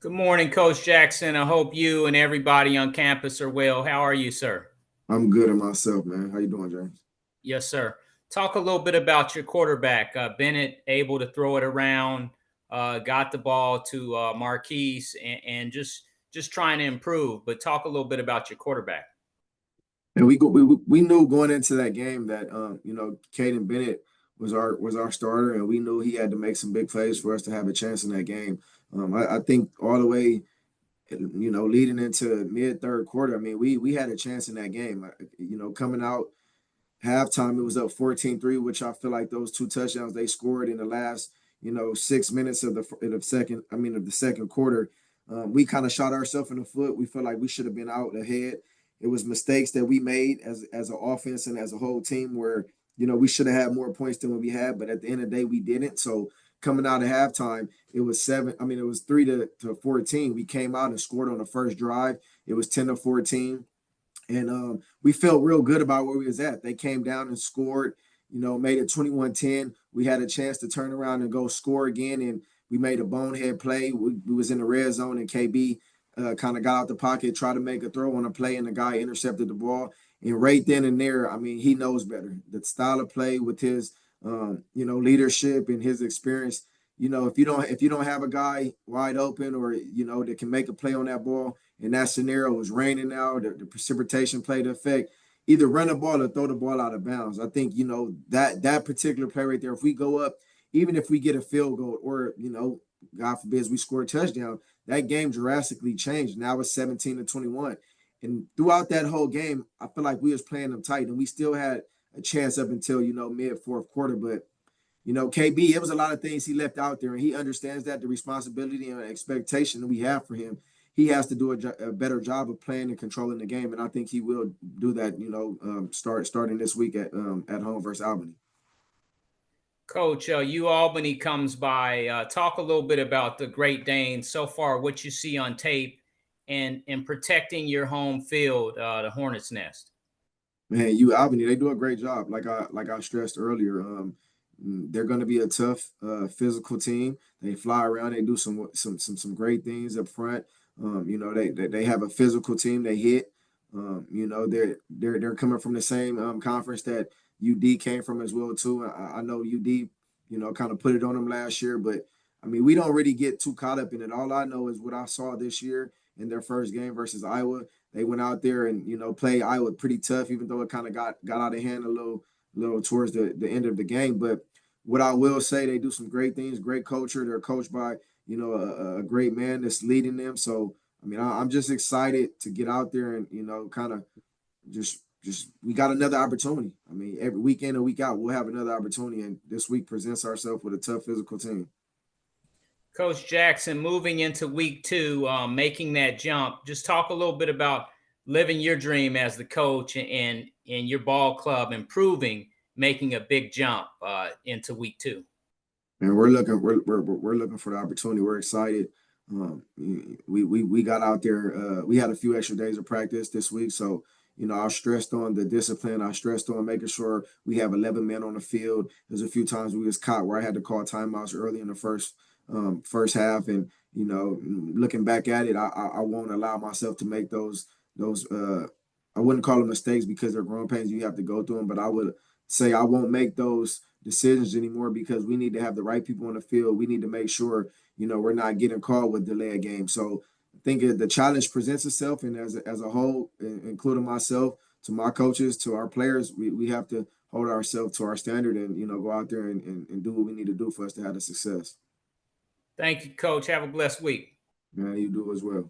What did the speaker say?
Good morning, Coach Jackson. I hope you and everybody on campus are well. How are you, sir? I'm good in myself, man. How you doing, James? Yes, sir. Talk a little bit about your quarterback. Bennett able to throw it around, got the ball to Marquise, and just trying to improve. But talk a little bit about your quarterback. And we knew going into that game that Caden Bennett was our starter, and we knew he had to make some big plays for us to have a chance in that game. I think all the way, leading into mid third quarter, I mean, we had a chance in that game. Coming out halftime, it was up 14-3, which I feel like those two touchdowns they scored in the last 6 minutes of the second quarter. We kind of shot ourselves in the foot. We felt like we should have been out ahead. It was mistakes that we made as an offense and as a whole team where we should have had more points than what we had, but at the end of the day we didn't. So coming out of halftime, it was 3 to 14. We came out and scored on the first drive. It was 10-14. And we felt real good about where we was at. They came down and scored, made it 21-10. We had a chance to turn around and go score again, and we made a bonehead play. We was in the red zone, and KB kind of got out the pocket, tried to make a throw on a play, and the guy intercepted the ball. And right then and there, I mean, he knows better. The style of play with his, leadership and his experience. If you don't have a guy wide open or that can make a play on that ball, in that scenario, it was raining now, the precipitation played the effect. Either run the ball or throw the ball out of bounds. I think, that particular play right there, if we go up, even if we get a field goal or, God forbid we score a touchdown, that game drastically changed. Now it's 17-21. And throughout that whole game, I feel like we was playing them tight and we still had a chance up until, mid fourth quarter. But KB, it was a lot of things he left out there, and he understands that the responsibility and expectation that we have for him. He has to do a better job of playing and controlling the game, and I think he will do that. Starting this week at home versus Albany. Coach, U Albany comes by. Talk a little bit about the Great Danes so far, what you see on tape, and protecting your home field, the Hornets' Nest. Man, Albany, they do a great job. Like I stressed earlier, they're going to be a tough physical team. They fly around. They do some great things up front. They have a physical team. They hit. They're coming from the same conference that UD came from as well too. I know UD, kind of put it on them last year, but I mean we don't really get too caught up in it. All I know is what I saw this year in their first game versus Iowa. They went out there and played Iowa pretty tough, even though it kind of got out of hand a little towards the end of the game. But what I will say, they do some great things, great culture. They're coached by a great man that's leading them. So I mean, I'm just excited to get out there and kind of just we got another opportunity. I mean, every week in and week out, we'll have another opportunity, and this week presents ourselves with a tough physical team. Coach Jackson, moving into week two, making that jump. Just talk a little bit about living your dream as the coach and your ball club improving, making a big jump into week two. And we're looking for the opportunity. We're excited. We got out there. We had a few extra days of practice this week, so I stressed on the discipline. I stressed on making sure we have 11 men on the field. There's a few times we was caught where I had to call timeouts early in the first half, and looking back at it, I won't allow myself to make those. I wouldn't call them mistakes because they're growing pains. You have to go through them, but I would say I won't make those decisions anymore because we need to have the right people on the field. We need to make sure we're not getting caught with delay game. So I think the challenge presents itself, and as a whole, including myself, to my coaches, to our players, we have to hold ourselves to our standard and go out there and do what we need to do for us to have the success. Thank you, Coach. Have a blessed week. Man, you do as well.